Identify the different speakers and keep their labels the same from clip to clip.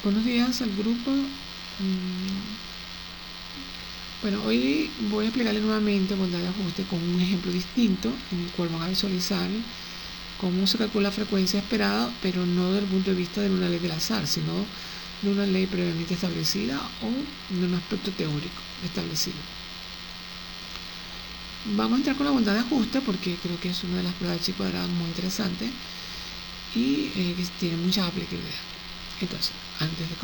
Speaker 1: Buenos días al grupo. Bueno, hoy voy a explicarles nuevamente bondad de ajuste con un ejemplo distinto en el cual van a visualizar cómo se calcula la frecuencia esperada, pero no desde el punto de vista de una ley del azar, sino de una ley previamente establecida o de un aspecto teórico establecido. Vamos a entrar con la bondad de ajuste porque creo que es una de las pruebas de chi cuadrado muy interesante y que tiene mucha aplicabilidad. Entonces, antes de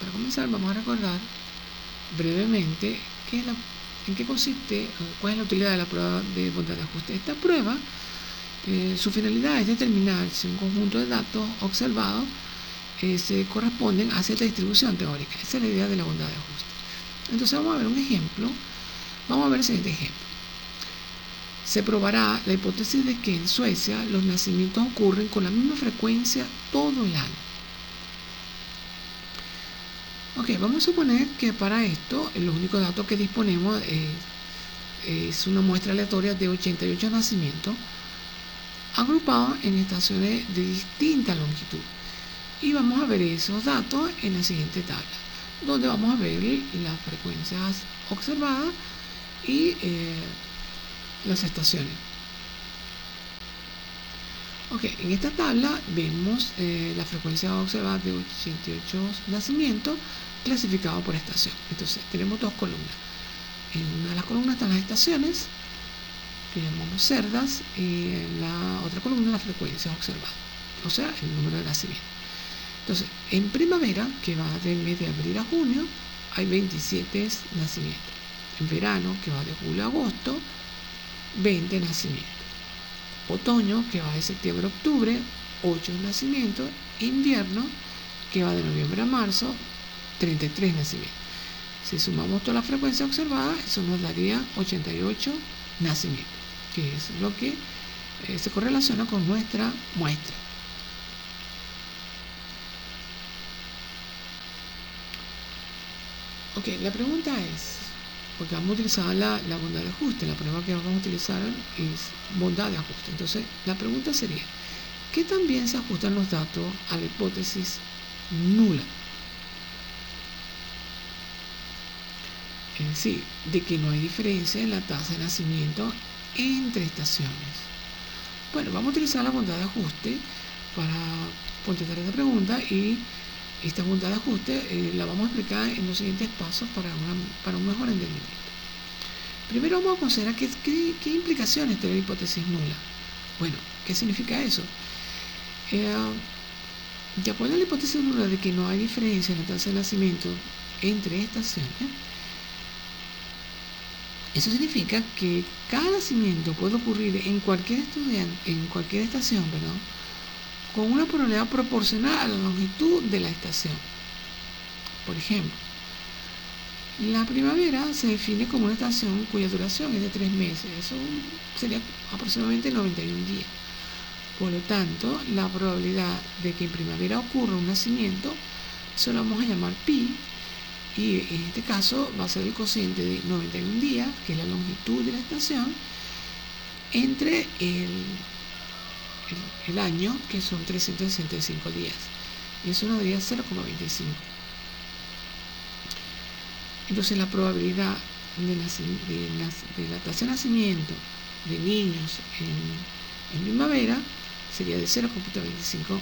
Speaker 1: para comenzar, vamos a recordar brevemente en qué consiste, cuál es la utilidad de la prueba de bondad de ajuste. Esta prueba, su finalidad es determinar si un conjunto de datos observados se corresponden a cierta distribución teórica. Esa es la idea de la bondad de ajuste. Entonces vamos a ver un ejemplo. Vamos a ver el siguiente ejemplo. Se probará la hipótesis de que en Suecia los nacimientos ocurren con la misma frecuencia todo el año. Ok, vamos a suponer que para esto los únicos datos que disponemos es una muestra aleatoria de 88 nacimientos agrupados en estaciones de distinta longitud. Y vamos a ver esos datos en la siguiente tabla, donde vamos a ver las frecuencias observadas y las estaciones. Ok, en esta tabla vemos la frecuencia observada de 88 nacimientos clasificados por estación. Entonces tenemos dos columnas. En una de las columnas están las estaciones, que llamamos cerdas, y en la otra columna la frecuencia observada, o sea, el número de nacimientos. Entonces, en primavera, que va del mes de abril a junio, hay 27 nacimientos. En verano, que va de julio a agosto, 20 nacimientos. Otoño, que va de septiembre a octubre, 8 nacimientos. Invierno, que va de noviembre a marzo, 33 nacimientos. Si sumamos toda la frecuencia observada, eso nos daría 88 nacimientos, que es lo que se correlaciona con nuestra muestra. Ok, la pregunta es, porque vamos a utilizar la bondad de ajuste, la prueba que vamos a utilizar es bondad de ajuste. Entonces, la pregunta sería, ¿qué tan bien se ajustan los datos a la hipótesis nula? Es decir, de que no hay diferencia en la tasa de nacimiento entre estaciones. Bueno, vamos a utilizar la bondad de ajuste para contestar esta pregunta, y esta bondad de ajuste la vamos a explicar en los siguientes pasos para un mejor entendimiento. Primero vamos a considerar qué implicaciones tiene la hipótesis nula. Bueno, ¿qué significa eso? De acuerdo a la hipótesis nula de que no hay diferencia en la tasa de nacimiento entre estaciones, eso significa que cada nacimiento puede ocurrir en cualquier estación, con una probabilidad proporcional a la longitud de la estación. Por ejemplo, la primavera se define como una estación cuya duración es de 3 meses. Eso sería aproximadamente 91 días. Por lo tanto, la probabilidad de que en primavera ocurra un nacimiento, eso lo vamos a llamar pi, y en este caso va a ser el cociente de 91 días, que es la longitud de la estación, entre el año, que son 365 días. Y eso nos daría 0,25. Entonces la probabilidad de la tasa de nacimiento de niños en primavera sería de 0,25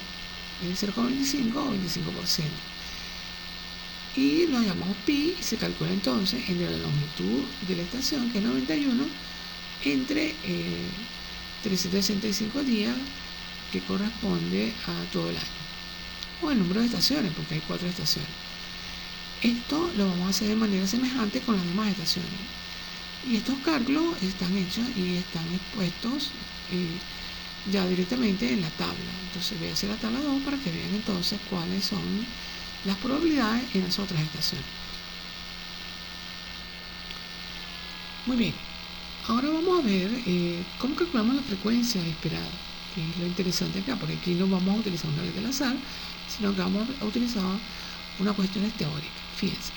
Speaker 1: o 25%. Y lo llamamos pi, y se calcula entonces entre la longitud de la estación, que es 91, entre 365 días, que corresponde a todo el año, o el número de estaciones, porque hay 4 estaciones. Esto lo vamos a hacer de manera semejante con las demás estaciones, y estos cálculos están hechos y están expuestos ya directamente en la tabla. Entonces voy a hacer la tabla 2 para que vean entonces cuáles son las probabilidades en las otras estaciones. Muy bien, ahora vamos a ver cómo calculamos la frecuencia esperada, que es lo interesante acá, porque aquí no vamos a utilizar una ley del azar, sino que vamos a utilizar una cuestión teórica. Fíjense,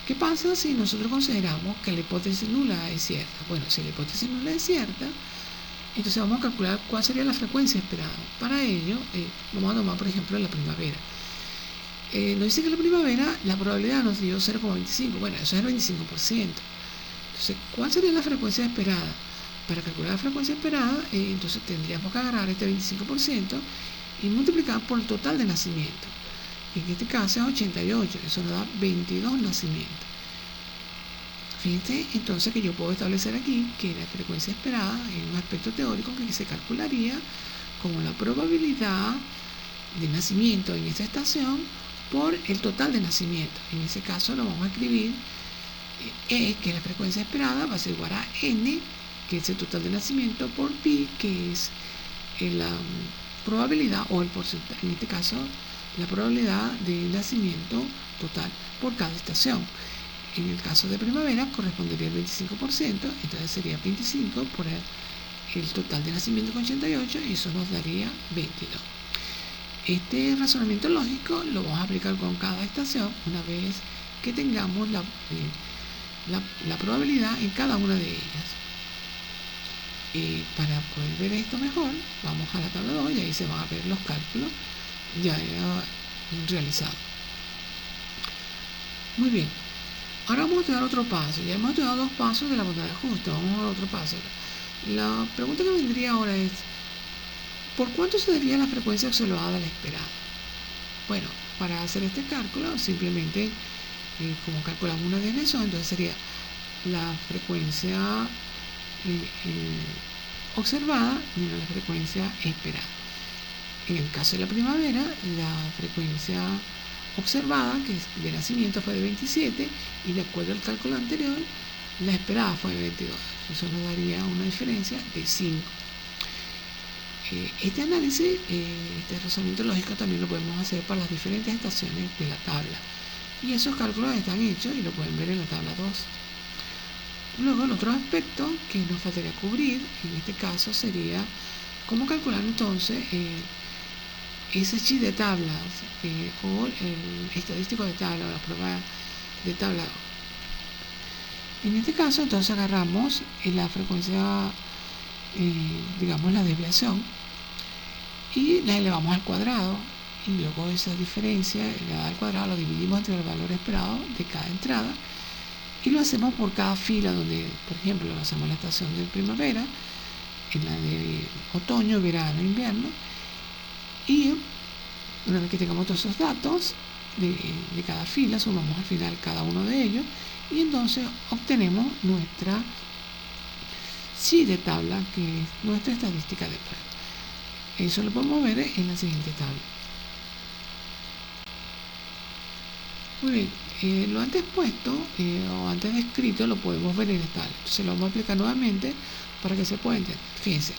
Speaker 1: ¿qué pasa si nosotros consideramos que la hipótesis nula es cierta? Bueno, si la hipótesis nula es cierta, entonces vamos a calcular cuál sería la frecuencia esperada. Para ello, vamos a tomar por ejemplo la primavera. Nos dice que la primavera la probabilidad nos dio 0,25. Bueno, eso es el 25%. Entonces, ¿cuál sería la frecuencia esperada? Para calcular la frecuencia esperada, entonces tendríamos que agarrar este 25% y multiplicar por el total de nacimientos. En este caso es 88, eso nos da 22 nacimientos. Fíjense entonces que yo puedo establecer aquí que la frecuencia esperada es un aspecto teórico que se calcularía como la probabilidad de nacimiento en esta estación por el total de nacimiento. En ese caso lo vamos a escribir que la frecuencia esperada va a ser igual a n, que es el total de nacimiento, por pi, que es la probabilidad o el porcentaje, en este caso la probabilidad de nacimiento total por cada estación. En el caso de primavera correspondería al 25%, entonces sería 25 por el total de nacimiento con 88 y eso nos daría 22. Este razonamiento lógico lo vamos a aplicar con cada estación una vez que tengamos la probabilidad en cada una de ellas. Para poder ver esto mejor, vamos a la tabla 2 y ahí se van a ver los cálculos ya realizados. Muy bien, ahora vamos a estudiar otro paso. Ya hemos estudiado 2 pasos de la bondad de ajuste, vamos a otro paso. La pregunta que vendría ahora es: ¿por cuánto se desvía la frecuencia observada de la esperada? Bueno, para hacer este cálculo, simplemente como calculamos una desviación, entonces sería la frecuencia observada menos la frecuencia esperada. En el caso de la primavera, la frecuencia observada, que es de nacimiento, fue de 27 y de acuerdo al cálculo anterior, la esperada fue de 22. Eso nos daría una diferencia de 5. Este análisis, este razonamiento lógico también lo podemos hacer para las diferentes estaciones de la tabla. Y esos cálculos están hechos y lo pueden ver en la tabla 2. Luego, el otro aspecto que nos faltaría cubrir, en este caso, sería cómo calcular entonces ese chip de tablas o el estadístico de tabla o la prueba de tabla. En este caso, entonces agarramos la frecuencia, digamos la desviación, y la elevamos al cuadrado, y luego esa diferencia elevada al cuadrado lo dividimos entre el valor esperado de cada entrada y lo hacemos por cada fila, donde por ejemplo lo hacemos en la estación de primavera, en la de otoño, verano, invierno, y una vez que tengamos todos esos datos de cada fila, sumamos al final cada uno de ellos y entonces obtenemos nuestra sí de tabla, que es nuestra estadística de prueba. Eso lo podemos ver en la siguiente tabla. Muy bien, lo antes puesto o antes descrito lo podemos ver en esta tabla. Entonces lo vamos a aplicar nuevamente para que se pueda entender. Fíjense,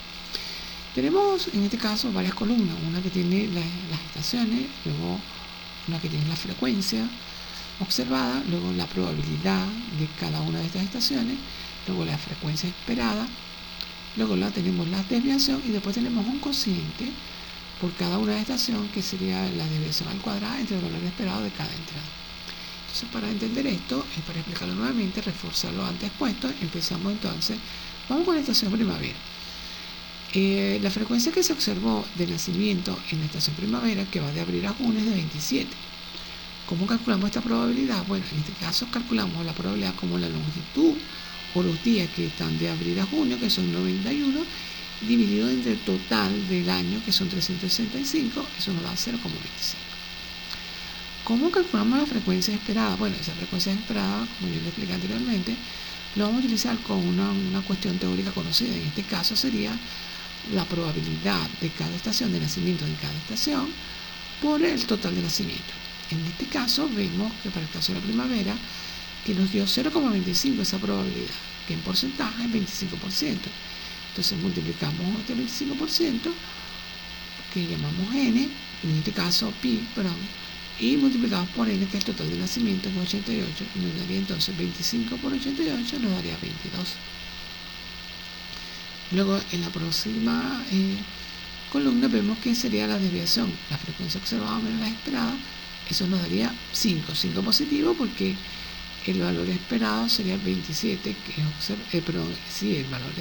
Speaker 1: tenemos en este caso varias columnas, una que tiene las estaciones, luego una que tiene la frecuencia observada, luego la probabilidad de cada una de estas estaciones, luego la frecuencia esperada, luego tenemos la desviación y después tenemos un cociente por cada una de estas estaciones, que sería la desviación al cuadrado entre el valor esperado de cada entrada. Entonces, para entender esto, para explicarlo nuevamente, reforzar lo antes puesto, empezamos entonces, vamos con la estación primavera. La frecuencia que se observó de nacimiento en la estación primavera, que va de abril a junio, es de 27. ¿Cómo calculamos esta probabilidad? Bueno, en este caso calculamos la probabilidad como la longitud o los días que están de abril a junio, que son 91, dividido entre el total del año, que son 365, eso nos da 0,25. ¿Cómo calculamos la frecuencia esperada? Bueno, esa frecuencia esperada, como yo le expliqué anteriormente, lo vamos a utilizar con una cuestión teórica conocida. En este caso sería la probabilidad de cada estación, de nacimiento de cada estación, por el total de nacimiento. En este caso vemos que para el caso de la primavera, que nos dio 0,25 esa probabilidad, que en porcentaje es 25%. Entonces multiplicamos este 25%, que llamamos n, en este caso pi, perdón, y multiplicamos por n, que es el total de nacimiento, que es 88, y nos daría entonces 25 por 88, nos daría 22. Luego en la próxima columna vemos que sería la desviación, la frecuencia observada menos la esperada, eso nos daría 5 positivo, porque el valor esperado sería 27, que es el valor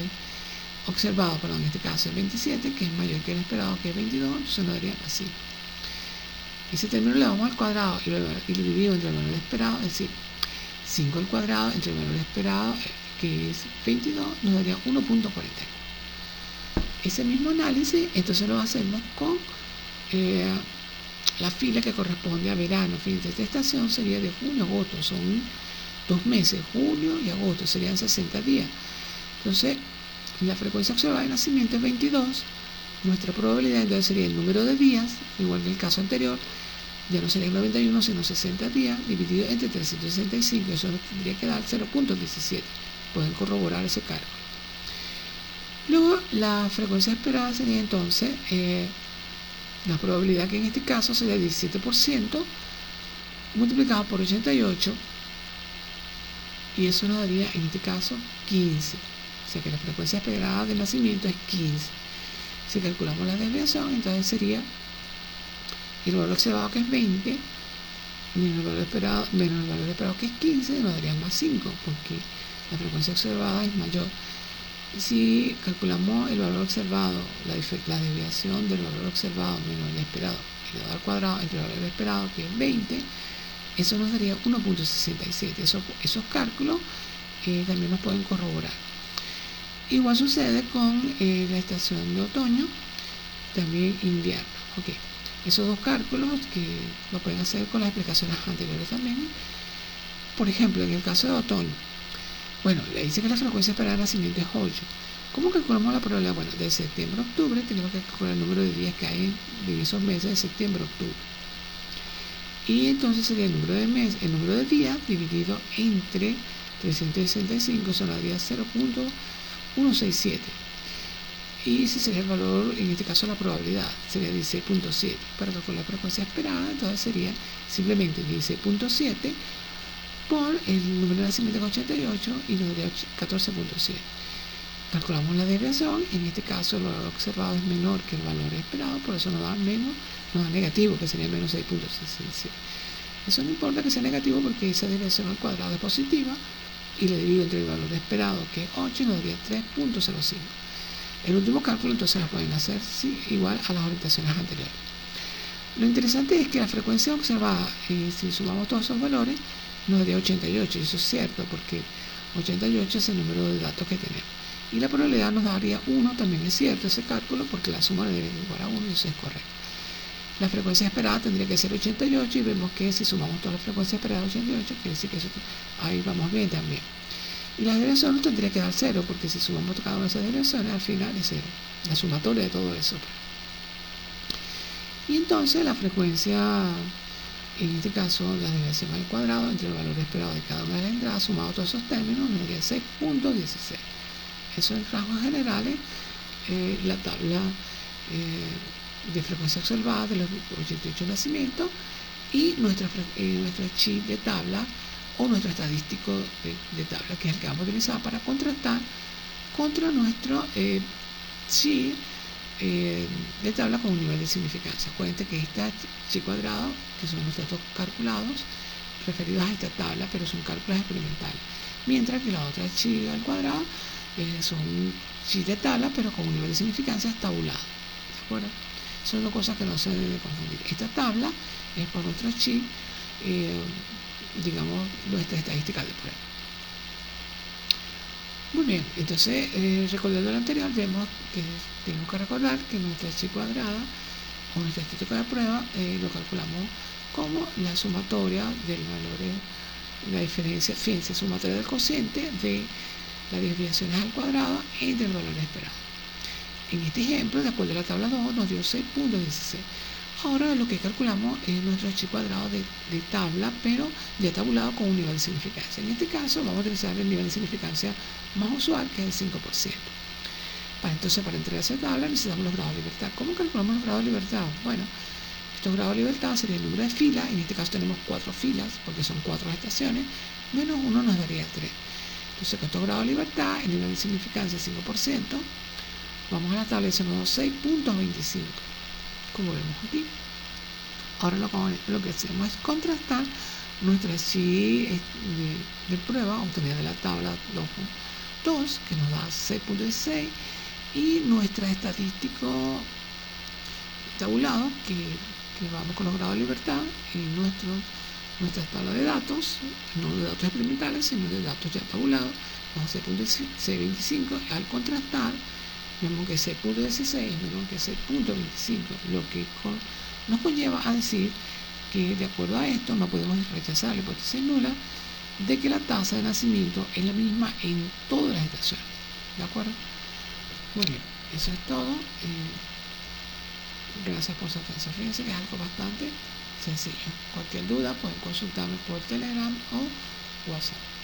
Speaker 1: observado, en este caso es 27, que es mayor que el esperado, que es 22, entonces nos daría así. Ese término le damos al cuadrado y lo dividimos entre el valor esperado, es decir, 5 al cuadrado entre el valor esperado, que es 22, nos daría 1.40. Ese mismo análisis, entonces lo hacemos con la fila que corresponde a verano. Fíjense, esta estación sería de junio a agosto, son 2 meses, julio y agosto, serían 60 días. Entonces, la frecuencia observada de nacimiento es 22, nuestra probabilidad entonces sería el número de días, igual que el caso anterior, ya no sería 91 sino 60 días, dividido entre 365, eso nos tendría que dar 0.17. Pueden corroborar ese cálculo. Luego, la frecuencia esperada sería entonces, la probabilidad, que en este caso sería 17%, multiplicado por 88, y eso nos daría, en este caso, 15. O sea que la frecuencia esperada de nacimiento es 15. Si calculamos la desviación, entonces sería el valor observado, que es 20, menos el valor esperado, que es 15, nos daría más 5, porque la frecuencia observada es mayor. Si calculamos el valor observado, la desviación del valor observado menos el esperado, elevado al cuadrado entre el valor esperado, que es 20, eso nos daría 1.67. Esos cálculos también nos pueden corroborar. Igual sucede con la estación de otoño, también invierno. Okay. Esos dos cálculos que lo pueden hacer con las explicaciones anteriores también. Por ejemplo, en el caso de otoño, bueno, le dice que la frecuencia esperada de nacimiento es 8. ¿Cómo calculamos la probabilidad? Bueno, de septiembre a octubre tenemos que calcular el número de días que hay en esos meses de septiembre a octubre. Y entonces sería el número de días dividido entre 365, eso daría 0.167. Y ese sería el valor, en este caso la probabilidad, sería 16.7. Para calcular la frecuencia esperada, entonces sería simplemente 16.7 por el número de nacimiento, con 88, y nos daría 14.7. Calculamos la desviación, en este caso el valor observado es menor que el valor esperado, por eso nos da negativo, que sería menos 6.67. Eso no importa que sea negativo, porque esa desviación al cuadrado es positiva, y le divido entre el valor esperado, que es 8, y nos daría 3.05. El último cálculo entonces lo pueden hacer igual a las orientaciones anteriores. Lo interesante es que la frecuencia observada, si sumamos todos esos valores, nos daría 88, y eso es cierto, porque 88 es el número de datos que tenemos. Y la probabilidad nos daría 1, también es cierto ese cálculo, porque la suma debe ser igual a 1, y eso es correcto. La frecuencia esperada tendría que ser 88, y vemos que si sumamos toda la frecuencia esperada 88, quiere decir que eso, ahí vamos bien también. Y la desviación nos tendría que dar 0, porque si sumamos cada una de esas desviaciones, al final es 0, la sumatoria de todo eso. Y entonces la frecuencia, en este caso la desviación al cuadrado entre el valor esperado de cada una de las entradas, sumado todos esos términos, nos daría 6.16. Eso en rasgos generales, la tabla de frecuencia observada de los 88 nacimientos, y nuestra chip de tabla, o nuestro estadístico de tabla, que es el que vamos a utilizar para contrastar contra nuestro chi de tabla con un nivel de significancia. Acuérdense que esta chi cuadrado, que son los datos calculados referidos a esta tabla, pero son cálculos experimentales, mientras que la otra chi al cuadrado son chi de tabla, pero con un nivel de significancia tabulado. ¿De acuerdo? Son dos cosas que no se deben confundir. Esta tabla es por nuestro chi, digamos, nuestra estadística de prueba. Muy bien, entonces, recordando lo anterior, vemos que tenemos que recordar que nuestra chi cuadrada, o nuestra estadística de prueba, lo calculamos como la sumatoria del valor, la diferencia, fíjense, sumatoria del cociente de las desviaciones al cuadrado entre el valor esperado. En este ejemplo, de acuerdo a la tabla 2, nos dio 6.16. Ahora lo que calculamos es nuestro chi cuadrado de tabla, pero ya tabulado con un nivel de significancia. En este caso vamos a utilizar el nivel de significancia más usual, que es el 5%. Entonces, para entrar a esa tabla necesitamos los grados de libertad. ¿Cómo calculamos los grados de libertad? Bueno, estos grados de libertad serían el número de filas. En este caso tenemos 4 filas, porque son 4 estaciones, menos 1 nos daría 3. Entonces, con estos grados de libertad, el nivel de significancia es 5%. Vamos a la tabla y hacemos 6.25. Como vemos aquí. Ahora lo que hacemos es contrastar nuestra chi de prueba obtenida de la tabla 2, que nos da 6.16, y nuestra estadístico tabulado, que que vamos con los grados de libertad en nuestra tabla de datos, no de datos experimentales, sino de datos ya tabulados. Vamos a hacer C25, al contrastar, vemos que C.16 menos que C.25, lo que nos conlleva a decir que de acuerdo a esto no podemos rechazar la hipótesis nula de que la tasa de nacimiento es la misma en todas las estaciones. ¿De acuerdo? Muy bien, eso es todo. Gracias por su atención. Fíjense que es algo bastante sencillo. Cualquier duda pueden consultarme por Telegram o WhatsApp.